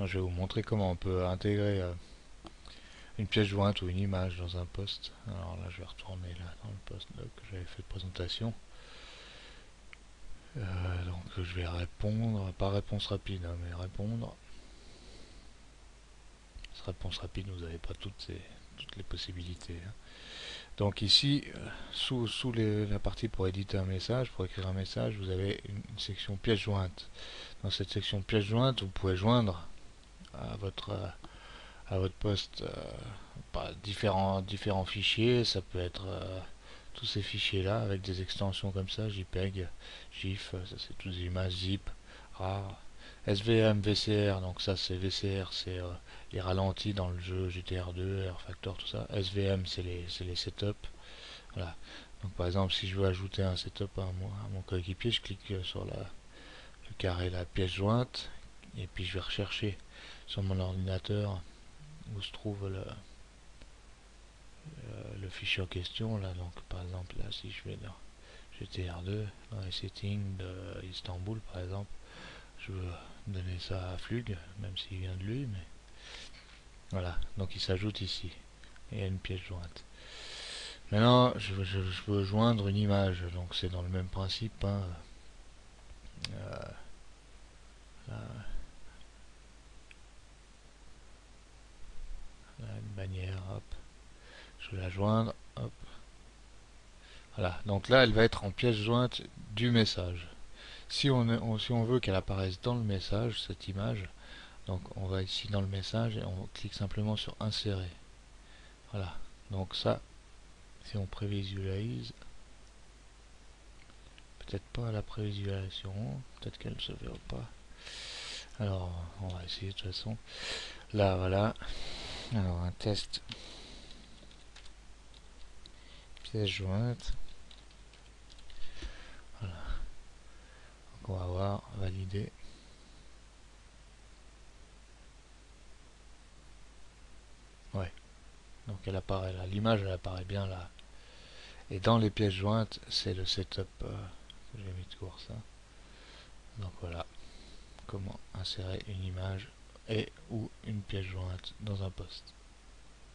Je vais vous montrer comment on peut intégrer une pièce jointe ou une image dans un post. Alors là, je vais retourner là dans le post doc que j'avais fait de présentation. Donc je vais répondre, pas réponse rapide, hein, mais répondre. Cette réponse rapide, vous n'avez pas toutes les possibilités, hein. Donc ici, sous la partie pour éditer un message, pour écrire un message, vous avez une section pièce jointe. Dans cette section pièce jointe, vous pouvez joindre à votre poste différents fichiers. Ça peut être tous ces fichiers là avec des extensions comme ça, JPEG, GIF, ça c'est toutes des images zip, RAR, SVM, VCR. Donc ça c'est VCR, c'est les ralentis dans le jeu GTR2, RFactor, tout ça. SVM c'est les setups. Voilà. Donc par exemple si je veux ajouter un setup à mon coéquipier, je clique sur le carré, la pièce jointe, et puis je vais rechercher sur mon ordinateur où se trouve le fichier en question là. Donc par exemple là, si je vais dans GTR2, dans les settings de Istanbul par exemple, je veux donner ça à Flug, même s'il vient de lui, mais voilà, donc il s'ajoute ici et il y a une pièce jointe. Maintenant je veux joindre une image, donc c'est dans le même principe, hein. Euh, là, là, une bannière, hop, je veux la joindre, hop. Voilà, donc là elle va être en pièce jointe du message. Si on veut qu'elle apparaisse dans le message, cette image, donc on va ici dans le message et on clique simplement sur insérer. Voilà, donc ça, si on prévisualise, peut-être pas la prévisualisation, peut-être qu'elle ne se verra pas. Alors on va essayer de toute façon. Là voilà, alors un test pièce jointe. Voilà, donc on va voir, valider. Ouais, donc elle apparaît là, l'image elle apparaît bien là. Et dans les pièces jointes, c'est le setup que j'ai mis de court ça. Donc voilà, comment insérer une image et ou une pièce jointe dans un poste.